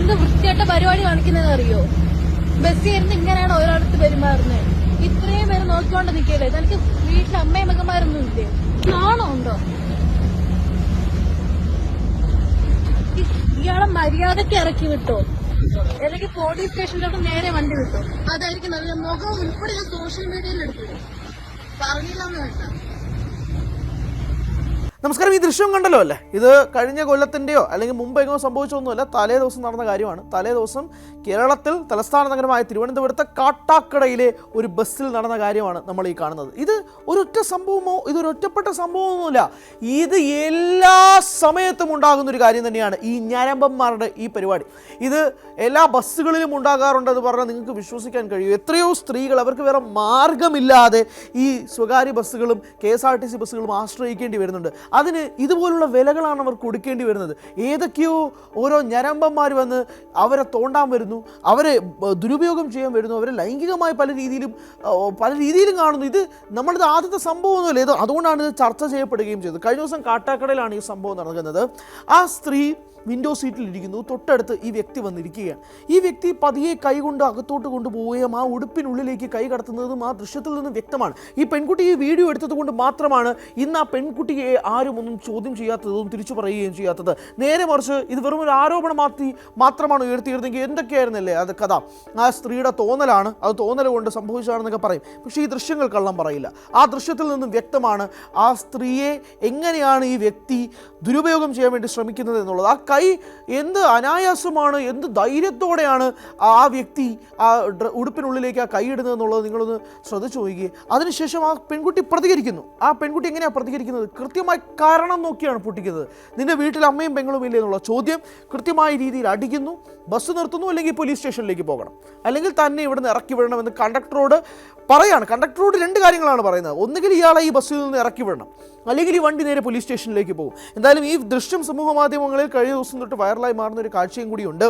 എന്ത് വൃത്തിയായിട്ട പരിപാടി കാണിക്കുന്നത് അറിയോ? ബസ് ഇരുന്ന് ഇങ്ങനെയാണ് ഓരോരുത്തർ പെരുമാറുന്നത്. ഇത്രയും പേര് നോക്കിക്കൊണ്ട് നിൽക്കല്ലേ? തനിക്ക് വീട്ടിൽ അമ്മയും മകന്മാരൊന്നും ഇല്ലേ? നാണോ ഉണ്ടോ? ഇയാളെ മര്യാദക്ക് ഇറക്കി വിട്ടോ, അല്ലെങ്കിൽ പോലീസ് സ്റ്റേഷനിലോട്ട് നേരെ വണ്ടി വിട്ടോ. അതായിരിക്കും നല്ല. മുഖം ഉൾപ്പെടെ സോഷ്യൽ മീഡിയയിൽ എടുത്തിടും. പറഞ്ഞില്ലാന്ന് വേണ്ട. നമസ്കാരം. ഈ ദൃശ്യം കണ്ടല്ലോ അല്ലേ? ഇത് കഴിഞ്ഞ കൊല്ലത്തിൻ്റെയോ അല്ലെങ്കിൽ മുമ്പെങ്ങോ സംഭവിച്ചൊന്നുമല്ല, തലേ ദിവസം നടന്ന കാര്യമാണ്. തലേ ദിവസം കേരളത്തിൽ തലസ്ഥാന നഗരമായ തിരുവനന്തപുരത്തെ കാട്ടാക്കടയിലെ ഒരു ബസ്സിൽ നടന്ന കാര്യമാണ് നമ്മൾ ഈ കാണുന്നത്. ഇത് ഒരൊറ്റ സംഭവമോ, ഇതൊരു ഒറ്റപ്പെട്ട സംഭവമൊന്നുമില്ല. ഇത് എല്ലാ സമയത്തും ഉണ്ടാകുന്ന ഒരു കാര്യം തന്നെയാണ് ഈ ഞരമ്പന്മാരുടെ ഈ പരിപാടി. ഇത് എല്ലാ ബസ്സുകളിലും ഉണ്ടാകാറുണ്ടെന്ന് പറഞ്ഞാൽ നിങ്ങൾക്ക് വിശ്വസിക്കാൻ കഴിയും. എത്രയോ സ്ത്രീകൾ അവർക്ക് വേറെ മാർഗമില്ലാതെ ഈ സ്വകാര്യ ബസ്സുകളും KSRTC ബസ്സുകളും ആശ്രയിക്കേണ്ടി വരുന്നുണ്ട്. അതിന് ഇതുപോലുള്ള വിലകളാണ് അവർ കൊടുക്കേണ്ടി വരുന്നത്. ഏതൊക്കെയോ ഓരോ ഞരമ്പന്മാർ വന്ന് അവരെ തോണ്ടാൻ വരുന്നു, അവരെ ദുരുപയോഗം ചെയ്യാൻ വരുന്നു, അവരെ ലൈംഗികമായി പല രീതിയിലും കാണുന്നു. ഇത് നമ്മളിത് ആദ്യത്തെ സംഭവമൊന്നുമില്ല. ഇത് അതുകൊണ്ടാണ് ഇത് ചർച്ച ചെയ്യപ്പെടുകയും ചെയ്തത്. കഴിഞ്ഞ ദിവസം കാട്ടാക്കടയിലാണ് ഈ സംഭവം നടക്കുന്നത്. ആ സ്ത്രീ വിൻഡോ സീറ്റിലിരിക്കുന്നു. തൊട്ടടുത്ത് ഈ വ്യക്തി വന്നിരിക്കുകയാണ്. ഈ വ്യക്തി പതിയെ കൈകൊണ്ട് അകത്തോട്ട് കൊണ്ടുപോവുകയും ആ ഉടുപ്പിനുള്ളിലേക്ക് കൈ കടത്തുന്നതും ആ ദൃശ്യത്തിൽ നിന്ന് വ്യക്തമാണ്. ഈ പെൺകുട്ടി ഈ വീഡിയോ എടുത്തത് കൊണ്ട് മാത്രമാണ് ഇന്ന് ആ പെൺകുട്ടിയെ ആരും ഒന്നും ചോദ്യം ചെയ്യാത്തതും തിരിച്ചു പറയുകയും ചെയ്യാത്തത്. നേരെ മറിച്ച് ഇത് വെറും ഒരു ആരോപണം മാത്രമാണ് ഉയർത്തിയിരുന്നെങ്കിൽ എന്തൊക്കെയായിരുന്നല്ലേ അത് കഥ. ആ സ്ത്രീയുടെ തോന്നലാണ്, അത് തോന്നൽ കൊണ്ട് സംഭവിച്ചതാണെന്നൊക്കെ പറയും. പക്ഷേ ഈ ദൃശ്യങ്ങൾ കള്ളം പറയില്ല. ആ ദൃശ്യത്തിൽ നിന്നും വ്യക്തമാണ് ആ സ്ത്രീയെ എങ്ങനെയാണ് ഈ വ്യക്തി ദുരുപയോഗം ചെയ്യാൻ വേണ്ടി ശ്രമിക്കുന്നത് എന്നുള്ളത്. ആ കൈ എന്ത് അനായാസമാണ്, എന്ത് ധൈര്യത്തോടെയാണ് ആ വ്യക്തി ആ ഉടുപ്പിനുള്ളിലേക്ക് ആ കൈ ഇടുന്നത് എന്നുള്ളത് നിങ്ങളൊന്ന് ശ്രദ്ധിച്ചു നോക്കിയേ. അതിനുശേഷം ആ പെൺകുട്ടി പ്രതികരിക്കുന്നു. ആ പെൺകുട്ടി എങ്ങനെയാണ് പ്രതികരിക്കുന്നത്? കൃത്യമായി കാരണം നോക്കിയാണ് പൊട്ടിക്കുന്നത്. നിന്റെ വീട്ടിൽ അമ്മയും പെങ്ങളും ഇല്ലേ എന്നുള്ള ചോദ്യം കൃത്യമായ രീതിയിൽ അടിക്കുന്നു. ബസ് നിർത്തുന്നു, അല്ലെങ്കിൽ പോലീസ് സ്റ്റേഷനിലേക്ക് പോകണം, അല്ലെങ്കിൽ തന്നെ ഇവിടുന്ന് ഇറക്കി വിടണമെന്ന് കണ്ടക്ടറോട് പറയാണ്. കണ്ടക്ടറോട് രണ്ട് കാര്യങ്ങളാണ് പറയുന്നത്. ഒന്നുകിൽ ഇയാളെ ഈ ബസ്സിൽ നിന്ന് ഇറക്കി വിടണം, അല്ലെങ്കിൽ ഈ വണ്ടി നേരെ പോലീസ് സ്റ്റേഷനിലേക്ക് പോകും. എന്തായാലും ഈ ദൃശ്യം സമൂഹ മാധ്യമങ്ങളിൽ കഴിഞ്ഞ ദിവസം തൊട്ട് വൈറലായി മാറുന്ന ഒരു കാഴ്ചയും കൂടിയുണ്ട്.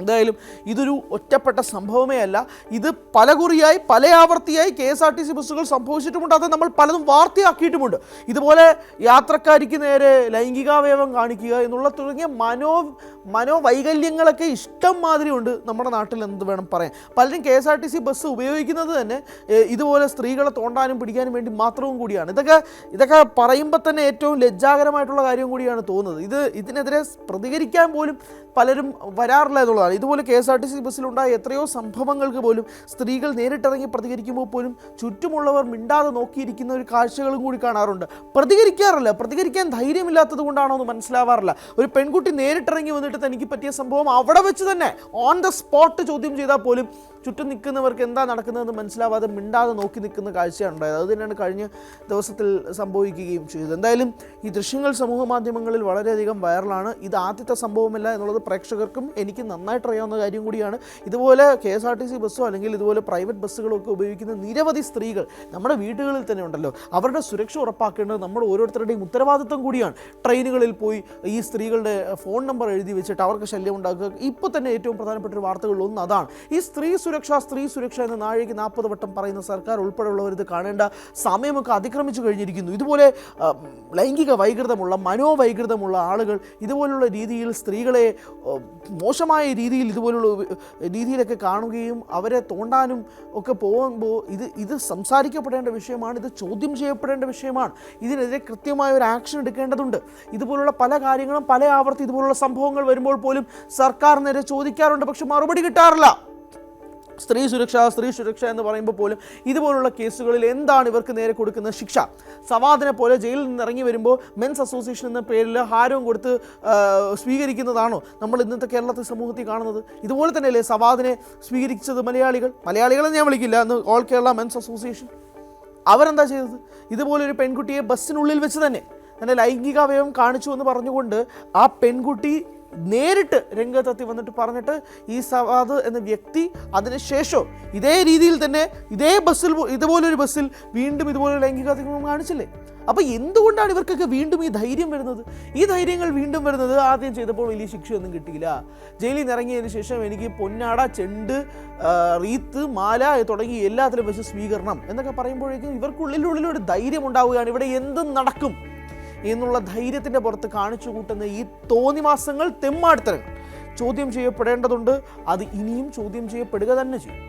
എന്തായാലും ഇതൊരു ഒറ്റപ്പെട്ട സംഭവമേ അല്ല. ഇത് പലകുറിയായി പല ആവർത്തിയായി KSRTC ബസ്സുകൾ സംഭവിച്ചിട്ടുമുണ്ട്. അത് നമ്മൾ പലതും വാർത്തയാക്കിയിട്ടുമുണ്ട്. ഇതുപോലെ യാത്രക്കാരിക്ക് നേരെ ലൈംഗികാവയവം കാണിക്കുക എന്നുള്ള തുടങ്ങിയ മനോവൈകല്യങ്ങളൊക്കെ ഇഷ്ടം മാതിരി ഉണ്ട് നമ്മുടെ നാട്ടിൽ. എന്ത് വേണം പറയാൻ. പലരും KSRTC ബസ് ഉപയോഗിക്കുന്നത് തന്നെ ഇതുപോലെ സ്ത്രീകളെ തോണ്ടാനും പിടിക്കാനും വേണ്ടി മാത്രവും കൂടിയാണ്. ഇതൊക്കെ പറയുമ്പോൾ തന്നെ ഏറ്റവും ലജ്ജാകരമായിട്ടുള്ള കാര്യം കൂടിയാണ് തോന്നുന്നത്. ഇതിനെതിരെ പ്രതികരിക്കാൻ പോലും പലരും വരാറില്ല എന്നുള്ളതാണ്. ഇതുപോലെ KSRTC ബസ്സിലുണ്ടായ എത്രയോ സംഭവങ്ങൾക്ക് പോലും സ്ത്രീകൾ നേരിട്ടിറങ്ങി പ്രതികരിക്കുമ്പോൾ പോലും ചുറ്റുമുള്ളവർ മിണ്ടാതെ നോക്കിയിരിക്കുന്ന ഒരു കാഴ്ചകളും കൂടി കാണാറുണ്ട്. പ്രതികരിക്കാറില്ല. പ്രതികരിക്കാൻ ധൈര്യമില്ലാത്തത് കൊണ്ടാണോ എന്ന് മനസ്സിലാവാറില്ല. ഒരു പെൺകുട്ടി നേരിട്ടിറങ്ങി വന്നിട്ട് തനിക്ക് പറ്റിയ സംഭവം അവിടെ വെച്ച് തന്നെ ഓൺ ദ സ്പോട്ട് ചോദ്യം ചെയ്താൽ പോലും ചുറ്റും നിൽക്കുന്നവർക്ക് എന്താ നടക്കുന്നതെന്ന് മനസ്സിലാവാതെ മിണ്ടാതെ നോക്കി നിൽക്കുന്ന കാഴ്ചയാണ് ഉണ്ടായത്. അത് തന്നെയാണ് കഴിഞ്ഞ ദിവസത്തിൽ സംഭവിക്കുകയും ചെയ്തത്. എന്തായാലും ഈ ദൃശ്യങ്ങൾ സമൂഹ മാധ്യമങ്ങളിൽ വളരെയധികം വൈറലാണ്. ഇത് ആദ്യത്തെ സംഭവമല്ല എന്നുള്ളത് പ്രേക്ഷകർക്കും എനിക്ക് നന്നായിട്ട് അറിയാവുന്ന കാര്യം കൂടിയാണ്. ഇതുപോലെ KSRTC ബസ്സോ അല്ലെങ്കിൽ ഇതുപോലെ പ്രൈവറ്റ് ബസ്സുകളോ ഒക്കെ ഉപയോഗിക്കുന്ന നിരവധി സ്ത്രീകൾ നമ്മുടെ വീടുകളിൽ തന്നെ ഉണ്ടല്ലോ. അവരുടെ സുരക്ഷ ഉറപ്പാക്കേണ്ടത് നമ്മുടെ ഓരോരുത്തരുടെയും ഉത്തരവാദിത്വം കൂടിയാണ്. ട്രെയിനുകളിൽ പോയി ഈ സ്ത്രീകളുടെ ഫോൺ നമ്പർ എഴുതി വെച്ചിട്ട് അവർക്ക് ശല്യം ഉണ്ടാക്കുക. ഇപ്പോൾ തന്നെ ഏറ്റവും പ്രധാനപ്പെട്ട ഒരു വാർത്തകളിലൊന്ന് അതാണ്. ഈ സ്ത്രീ സുരക്ഷ എന്ന നാഴികയ്ക്ക് 40 വട്ടം പറയുന്ന സർക്കാർ ഉൾപ്പെടെയുള്ളവർ ഇത് കാണേണ്ട സമയമൊക്കെ അതിക്രമിച്ചു കഴിഞ്ഞിരിക്കുന്നു. ഇതുപോലെ ലൈംഗിക വൈകൃതമുള്ള മനോവൈകൃതമുള്ള ആളുകൾ ഇതുപോലുള്ള രീതിയിൽ സ്ത്രീകളെ മോശമായ രീതിയിൽ ഇതുപോലുള്ള രീതിയിലൊക്കെ കാണുകയും അവരെ തോണ്ടാനും ഒക്കെ പോകുമ്പോൾ ഇത് സംസാരിക്കപ്പെടേണ്ട വിഷയമാണ്. ഇത് ചോദ്യം ചെയ്യപ്പെടേണ്ട വിഷയമാണ്. ഇതിനെതിരെ കൃത്യമായ ഒരു ആക്ഷൻ എടുക്കേണ്ടതുണ്ട്. ഇതുപോലുള്ള പല കാര്യങ്ങളും പല ആവർത്തി ഇതുപോലുള്ള സംഭവങ്ങൾ വരുമ്പോൾ പോലും സർക്കാർ നേരെ ചോദിക്കാറുണ്ട്, പക്ഷെ മറുപടി കിട്ടാറില്ല. സ്ത്രീ സുരക്ഷ എന്ന് പറയുമ്പോൾ പോലും ഇതുപോലുള്ള കേസുകളിൽ എന്താണ് ഇവർക്ക് നേരെ കൊടുക്കുന്ന ശിക്ഷ? സവാദിനെ പോലെ ജയിലിൽ നിന്ന് ഇറങ്ങി വരുമ്പോൾ മെൻസ് അസോസിയേഷൻ എന്ന പേരിൽ ഹാരവും കൊടുത്ത് സ്വീകരിക്കുന്നതാണോ നമ്മൾ ഇന്നത്തെ കേരളത്തിൽ സമൂഹത്തിൽ കാണുന്നത്? ഇതുപോലെ തന്നെയല്ലേ സവാദിനെ സ്വീകരിച്ചത് മലയാളികളെന്ന് ഞാൻ വിളിക്കില്ല, അന്ന് ഓൾ കേരള മെൻസ് അസോസിയേഷൻ. അവരെന്താ ചെയ്തത്? ഇതുപോലൊരു പെൺകുട്ടിയെ ബസ്സിനുള്ളിൽ വെച്ച് തന്നെ ലൈംഗികാവയവം കാണിച്ചു എന്ന് പറഞ്ഞുകൊണ്ട് ആ പെൺകുട്ടി നേരിട്ട് രംഗത്തെത്തി വന്നിട്ട് പറഞ്ഞിട്ട് ഈ സവാദ് എന്ന വ്യക്തി അതിനുശേഷം ഇതേ രീതിയിൽ തന്നെ ഇതുപോലൊരു ബസ്സിൽ വീണ്ടും ഇതുപോലെ ലൈംഗികാതിക്രമം കാണിച്ചില്ലേ? അപ്പോൾ എന്തുകൊണ്ടാണ് ഇവർക്കൊക്കെ വീണ്ടും ഈ ധൈര്യം വരുന്നത്? ഈ ധൈര്യങ്ങൾ വീണ്ടും വരുന്നത് ആദ്യം ചെയ്തപ്പോൾ വലിയ ശിക്ഷയൊന്നും കിട്ടിയില്ല. ജയിലിൽ നിന്ന് ഇറങ്ങിയതിന് ശേഷം എനിക്ക് പൊന്നാട, ചെണ്ട്, റീത്ത്, മാല തുടങ്ങി എല്ലാത്തിലും വെച്ച് സ്വീകരണം എന്നൊക്കെ പറയുമ്പോഴേക്കും ഇവർക്കുള്ളിലൊരു ധൈര്യം ഉണ്ടാവുകയാണ്. ഇവിടെ എന്തും നടക്കും എന്നുള്ള ധൈര്യത്തിൻ്റെ പുറത്ത് കാണിച്ചു കൂട്ടുന്ന ഈ തോന്നിവാസങ്ങൾ, തെമ്മാടിത്തരങ്ങൾ ചോദ്യം ചെയ്യപ്പെടേണ്ടതുണ്ട്. അത് ഇനിയും ചോദ്യം ചെയ്യപ്പെടുക തന്നെ ചെയ്യും.